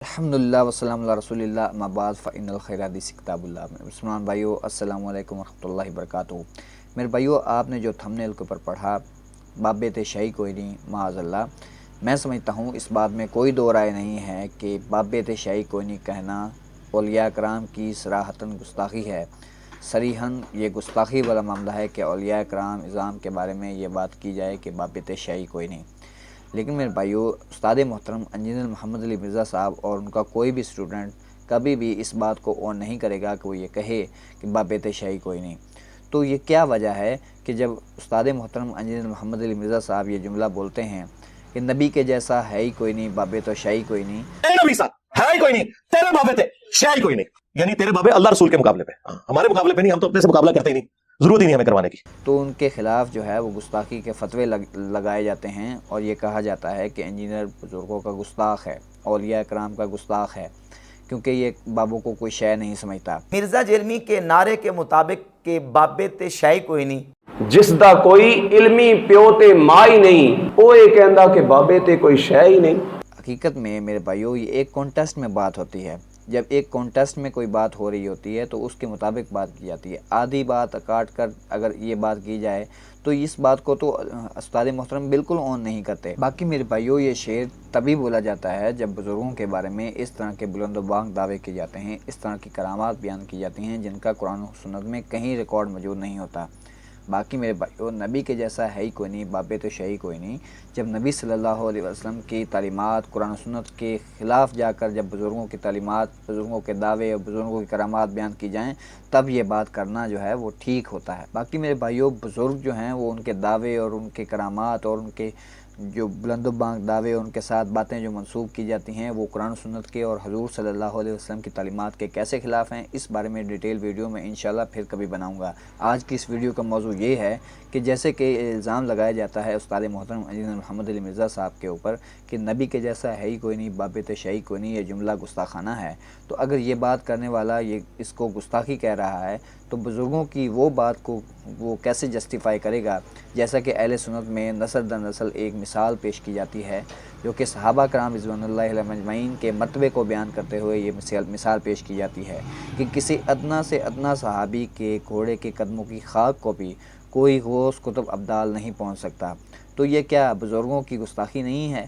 الحمدللہ وسلام علی رسول اللہ اما بعد فإن الخیر حدیث کتاب اللہ۔ مسلمان بھائیو السلام علیکم ورحمۃ اللہ وبرکاتہ۔ میرے بھائیو، آپ نے جو تھمبنیل کے اوپر پڑھا باب شیعی کوئی نہیں معاذ اللہ، میں سمجھتا ہوں اس بات میں کوئی دو رائے نہیں ہے کہ باب شیعی کوئی نہیں کہنا اولیاء کرام کی صراحتاً گستاخی ہے۔ صریحاً یہ گستاخی والا معاملہ ہے کہ اولیاء کرام اعظام کے بارے میں یہ بات کی جائے کہ باب شیعی کوئی نہیں۔ لیکن میرے بھائیو، استاد محترم انجینئر محمد علی مرزا صاحب اور ان کا کوئی بھی اسٹوڈنٹ کبھی بھی اس بات کو اون نہیں کرے گا کہ وہ یہ کہے کہ باب شیعی کوئی نہیں۔ تو یہ کیا وجہ ہے کہ جب استاد محترم انجینئر محمد علی مرزا صاحب یہ جملہ بولتے ہیں کہ نبی کے جیسا ہے ہی کوئی نہیں، باب شیعی کوئی نہیں، نبی صاحب ہے ہی کوئی نہیں، تیرے بابے تھے شیعی کوئی نہیں، یعنی تیرے بابے اللہ رسول کے مقابلے پہ، ہمارے مقابلے پہ نہیں، ہم تو اپنے سے مقابلہ کرتے ہی نہیں، ضرورت ہی نہیں ہمیں کروانے کی۔ تو ان کے خلاف جو ہے وہ گستاخی کے فتوے لگائے جاتے ہیں اور یہ کہا جاتا ہے کہ انجینئر بزرگوں کا گستاخ ہے، اولیاء کرام کا گستاخ ہے، کیونکہ یہ بابوں کو کوئی شے نہیں سمجھتا۔ مرزا جرمی کے نعرے کے مطابق کہ بابے تے شیعی کوئی نہیں، جس دا کوئی علمی پیو تے ماں ہی نہیں، وہ یہ کہندا کہ بابے تے کوئی شے ہی نہیں۔ حقیقت میں میرے بھائیو، یہ ایک کانٹیسٹ میں بات ہوتی ہے۔ جب ایک کانٹیسٹ میں کوئی بات ہو رہی ہوتی ہے تو اس کے مطابق بات کی جاتی ہے۔ آدھی بات کاٹ کر اگر یہ بات کی جائے تو اس بات کو تو استاد محترم بالکل اون نہیں کرتے۔ باقی میرے بھائیو، یہ شعر تبھی بولا جاتا ہے جب بزرگوں کے بارے میں اس طرح کے بلند و بانگ دعوے کیے جاتے ہیں، اس طرح کی کرامات بیان کی جاتی ہیں جن کا قرآن و سنت میں کہیں ریکارڈ موجود نہیں ہوتا۔ باقی میرے بھائیو، نبی کے جیسا ہے ہی کوئی نہیں، باب شیعی کوئی نہیں۔ جب نبی صلی اللہ علیہ وسلم کی تعلیمات قرآن و سنت کے خلاف جا کر جب بزرگوں کی تعلیمات، بزرگوں کے دعوے اور بزرگوں کی کرامات بیان کی جائیں، تب یہ بات کرنا جو ہے وہ ٹھیک ہوتا ہے۔ باقی میرے بھائیو، بزرگ جو ہیں وہ ان کے دعوے اور ان کے کرامات اور ان کے جو بلند و بانگ دعوے، ان کے ساتھ باتیں جو منسوب کی جاتی ہیں، وہ قرآن و سنت کے اور حضور صلی اللہ علیہ وسلم کی تعلیمات کے کیسے خلاف ہیں، اس بارے میں ڈیٹیل ویڈیو میں انشاءاللہ پھر کبھی بناؤں گا۔ آج کی اس ویڈیو کا موضوع یہ ہے کہ جیسے کہ الزام لگایا جاتا ہے استاد محترم انجینئر محمد علی مرزا صاحب کے اوپر کہ نبی کے جیسا ہے ہی کوئی نہیں، باب شیعی کوئی نہیں، یہ جملہ گستاخانہ ہے، تو اگر یہ بات کرنے والا یہ اس کو گستاخی کہہ رہا ہے تو بزرگوں کی وہ بات کو وہ کیسے جسٹیفائی کرے گا؟ جیسا کہ اہل سنت میں نسل در نسل ایک مثال پیش کی جاتی ہے جو کہ صحابہ کرام رضوان اللہ علیہم اجمعین کے مرتبے کو بیان کرتے ہوئے یہ مثال پیش کی جاتی ہے کہ کسی ادنا سے ادنا صحابی کے گھوڑے کے قدموں کی خاک کو بھی کوئی غوث قطب ابدال نہیں پہنچ سکتا۔ تو یہ کیا بزرگوں کی گستاخی نہیں ہے؟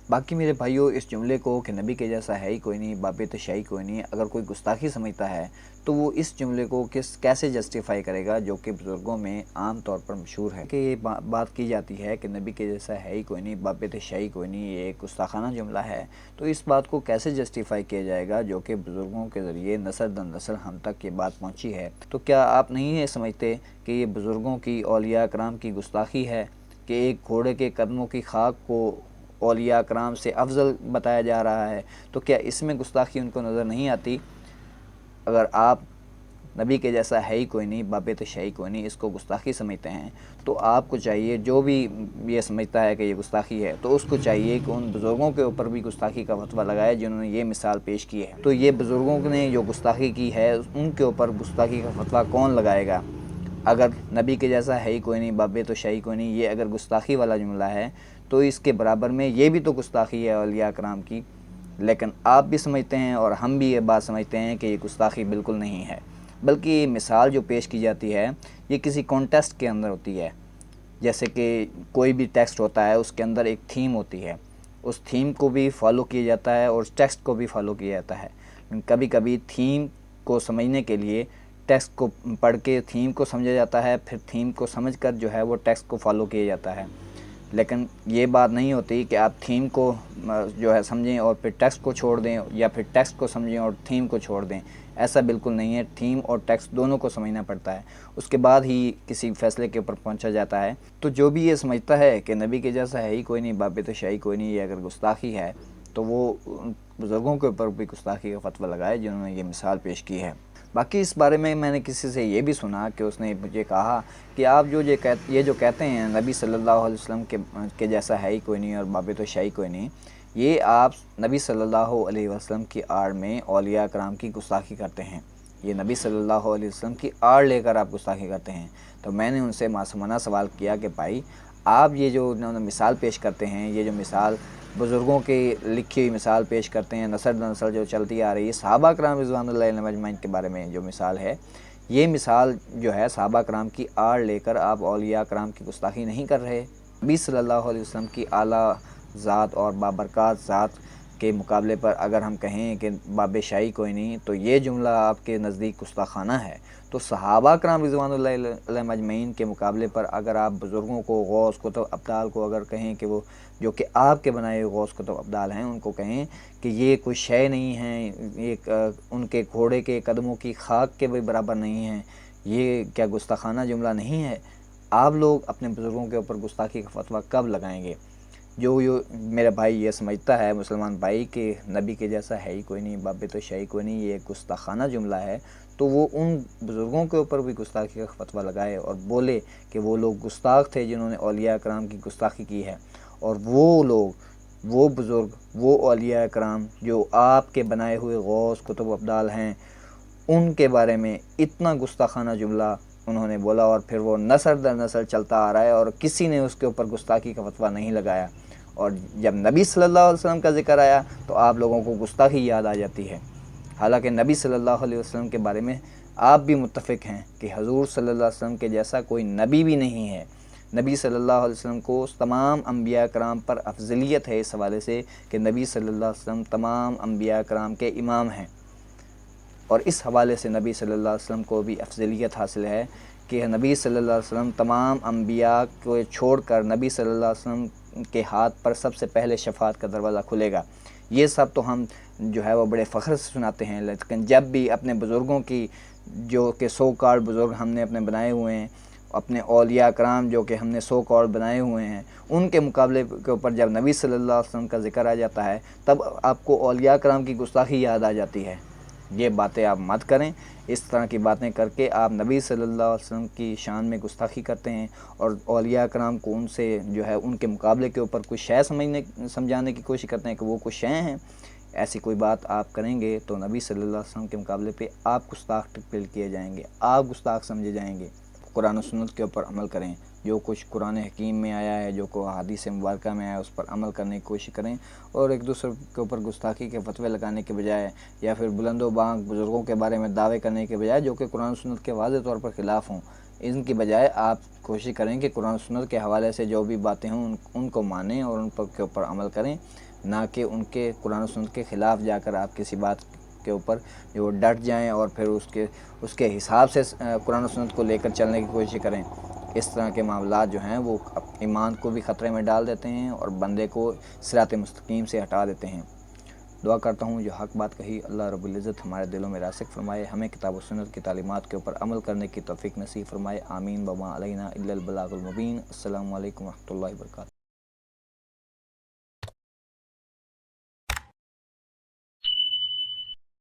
باقی میرے بھائیو، اس جملے کو کہ نبی کے جیسا ہے ہی کوئی نہیں، باب شیعی کوئی نہیں، اگر کوئی گستاخی سمجھتا ہے تو وہ اس جملے کو کیسے جسٹیفائی کرے گا جو کہ بزرگوں میں عام طور پر مشہور ہے کہ یہ بات کی جاتی ہے کہ نبی کے جیسا ہے ہی کوئی نہیں، باب شیعی کوئی نہیں، یہ ایک گستاخانہ جملہ ہے۔ تو اس بات کو کیسے جسٹیفائی کیا جائے گا جو کہ بزرگوں کے ذریعے نسل در نسل ہم تک یہ بات پہنچی ہے؟ تو کیا آپ نہیں یہ سمجھتے کہ یہ بزرگوں کی، اولیاء کرام کی گستاخی ہے کہ ایک گھوڑے کے قدموں کی خاک کو اولیاء کرام سے افضل بتایا جا رہا ہے؟ تو کیا اس میں گستاخی ان کو نظر نہیں آتی؟ اگر آپ نبی کے جیسا ہے ہی کوئی نہیں، باب شیعی کوئی نہیں، اس کو گستاخی سمجھتے ہیں تو آپ کو چاہیے، جو بھی یہ سمجھتا ہے کہ یہ گستاخی ہے تو اس کو چاہیے کہ ان بزرگوں کے اوپر بھی گستاخی کا فتویٰ لگائے جنہوں نے یہ مثال پیش کی ہے۔ تو یہ بزرگوں نے جو گستاخی کی ہے ان کے اوپر گستاخی کا فتویٰ کون لگائے گا؟ اگر نبی کے جیسا ہے ہی کوئی نہیں، باب شیعی کوئی نہیں، یہ اگر گستاخی والا جملہ ہے تو اس کے برابر میں یہ بھی تو گستاخی ہے اولیاء کرام کی۔ لیکن آپ بھی سمجھتے ہیں اور ہم بھی یہ بات سمجھتے ہیں کہ یہ گستاخی بالکل نہیں ہے، بلکہ یہ مثال جو پیش کی جاتی ہے یہ کسی کانٹیسٹ کے اندر ہوتی ہے۔ جیسے کہ کوئی بھی ٹیکسٹ ہوتا ہے، اس کے اندر ایک تھیم ہوتی ہے، اس تھیم کو بھی فالو کیا جاتا ہے اور اس ٹیکسٹ کو بھی فالو کیا جاتا ہے۔ کبھی کبھی تھیم کو سمجھنے کے لیے ٹیکسٹ کو پڑھ کے تھیم کو سمجھا جاتا ہے، پھر تھیم کو سمجھ کر جو ہے وہ ٹیکسٹ کو فالو کیا جاتا ہے۔ لیکن یہ بات نہیں ہوتی کہ آپ تھیم کو جو ہے سمجھیں اور پھر ٹیکسٹ کو چھوڑ دیں، یا پھر ٹیکسٹ کو سمجھیں اور تھیم کو چھوڑ دیں۔ ایسا بالکل نہیں ہے، تھیم اور ٹیکسٹ دونوں کو سمجھنا پڑتا ہے، اس کے بعد ہی کسی فیصلے کے اوپر پہنچا جاتا ہے۔ تو جو بھی یہ سمجھتا ہے کہ نبی کے جیسا ہے ہی کوئی نہیں، باب شیعی کوئی نہیں، یہ اگر گستاخی ہے تو وہ بزرگوں کے اوپر بھی گستاخی کا فتویٰ لگائے جنہوں نے یہ مثال پیش کی ہے۔ باقی اس بارے میں نے کسی سے یہ بھی سنا کہ اس نے مجھے کہا کہ آپ یہ جو کہتے ہیں نبی صلی اللہ علیہ وسلم کے جیسا ہے ہی کوئی نہیں اور باب شیعی کوئی نہیں، یہ آپ نبی صلی اللہ علیہ وسلم کی آڑ میں اولیاء کرام کی گستاخی کرتے ہیں، یہ نبی صلی اللہ علیہ وسلم کی آڑ لے کر آپ گستاخی کرتے ہیں۔ تو میں نے ان سے معصومانہ سوال کیا کہ بھائی، آپ یہ جو مثال پیش کرتے ہیں، یہ جو مثال بزرگوں کی لکھی ہوئی مثال پیش کرتے ہیں، نسل در نسل جو چلتی آ رہی ہے، صحابہ کرام رضوان اللہ علیہم اجمعین کے بارے میں جو مثال ہے، یہ مثال جو ہے صحابہ کرام کی آڑ لے کر آپ اولیاء کرام کی گستاخی نہیں کر رہے۔ نبی صلی اللہ علیہ وسلم کی اعلیٰ ذات اور بابرکات ذات کے مقابلے پر اگر ہم کہیں کہ باب شاہی کوئی نہیں، تو یہ جملہ آپ کے نزدیک گستاخانہ ہے۔ تو صحابہ کرام رضوان اللہ علیہم اجمعین کے مقابلے پر اگر آپ بزرگوں کو، غوث کتب ابدال کو اگر کہیں کہ وہ جو کہ آپ کے بنائے ہوئے غوث کتب ابدال ہیں، ان کو کہیں کہ یہ کوئی شے نہیں ہیں، ایک ان کے گھوڑے کے قدموں کی خاک کے بھی برابر نہیں ہیں، یہ کیا گستاخانہ جملہ نہیں ہے؟ آپ لوگ اپنے بزرگوں کے اوپر گستاخی کا فتویٰ کب لگائیں گے؟ جو میرا بھائی یہ سمجھتا ہے، مسلمان بھائی، کہ نبی کے جیسا ہے ہی کوئی نہیں، باب تو شاہی کوئی نہیں، یہ ایک گستاخانہ جملہ ہے، تو وہ ان بزرگوں کے اوپر بھی گستاخی کا فتویٰ لگائے اور بولے کہ وہ لوگ گستاخ تھے جنہوں نے اولیاء کرام کی گستاخی کی ہے، اور وہ لوگ، وہ بزرگ، وہ اولیاء کرام جو آپ کے بنائے ہوئے غوث کتب ابدال ہیں، ان کے بارے میں اتنا گستاخانہ جملہ انہوں نے بولا، اور پھر وہ نسل در نسل چلتا آ رہا ہے اور کسی نے اس کے اوپر گستاخی کا فتویٰ نہیں لگایا، اور جب نبی صلی اللہ علیہ وسلم کا ذکر آیا تو آپ لوگوں کو گستاخی یاد آ جاتی ہے، حالانکہ نبی صلی اللہ علیہ وسلم کے بارے میں آپ بھی متفق ہیں کہ حضور صلی اللہ علیہ وسلم کے جیسا کوئی نبی بھی نہیں ہے۔ نبی صلی اللہ علیہ وسلم کو تمام انبیاء کرام پر افضلیت ہے، اس حوالے سے کہ نبی صلی اللہ علیہ وسلم تمام انبیاء کرام کے امام ہیں، اور اس حوالے سے نبی صلی اللہ علیہ وسلم کو بھی افضلیت حاصل ہے کہ نبی صلی اللہ علیہ وسلم تمام انبیاء کو چھوڑ کر نبی صلی اللہ علیہ وسلم کے ہاتھ پر سب سے پہلے شفاعت کا دروازہ کھلے گا۔ یہ سب تو ہم جو ہے وہ بڑے فخر سے سناتے ہیں، لیکن جب بھی اپنے بزرگوں کی، جو کہ سو کال بزرگ ہم نے اپنے بنائے ہوئے ہیں، اپنے اولیاء کرام جو کہ ہم نے سو کال بنائے ہوئے ہیں، ان کے مقابلے کے اوپر جب نبی صلی اللہ علیہ وسلم کا ذکر آ جاتا ہے، تب آپ کو اولیاء کرام کی گستاخی یاد آ جاتی ہے۔ یہ باتیں آپ مت کریں، اس طرح کی باتیں کر کے آپ نبی صلی اللہ علیہ وسلم کی شان میں گستاخی کرتے ہیں، اور اولیاء کرام کو ان سے جو ہے ان کے مقابلے کے اوپر کچھ شے سمجھانے کی کوشش کرتے ہیں کہ وہ کچھ شے ہیں۔ ایسی کوئی بات آپ کریں گے تو نبی صلی اللہ علیہ وسلم کے مقابلے پہ آپ گستاخ ٹکپل کیے جائیں گے، آپ گستاخ سمجھے جائیں گے۔ قرآن و سنت کے اوپر عمل کریں، جو کچھ قرآن حکیم میں آیا ہے، جو کو حدیث مبارکہ میں آیا ہے، اس پر عمل کرنے کی کوشش کریں، اور ایک دوسرے کے اوپر گستاخی کے فتوے لگانے کے بجائے یا پھر بلند و بانگ بزرگوں کے بارے میں دعوے کرنے کے بجائے جو کہ قرآن و سنت کے واضح طور پر خلاف ہوں، ان کی بجائے آپ کوشش کریں کہ قرآن و سنت کے حوالے سے جو بھی باتیں ہوں ان کو مانیں اور ان پر کے اوپر عمل کریں، نہ کہ ان کے قرآن و سنت کے خلاف جا کر آپ کسی بات کے اوپر جو ڈٹ جائیں اور پھر اس کے حساب سے قرآن و سنت کو لے کر چلنے کی کوشش کریں۔ اس طرح کے معاملات جو ہیں وہ ایمان کو بھی خطرے میں ڈال دیتے ہیں اور بندے کو صراط مستقیم سے ہٹا دیتے ہیں۔ دعا کرتا ہوں جو حق بات کہی اللہ رب العزت ہمارے دلوں میں راسخ فرمائے، ہمیں کتاب و سنت کی تعلیمات کے اوپر عمل کرنے کی توفیق نصیب فرمائے، آمین۔ وما علینا الا البلاغ المبین۔ السلام علیکم و رحمۃ اللہ وبرکاتہ۔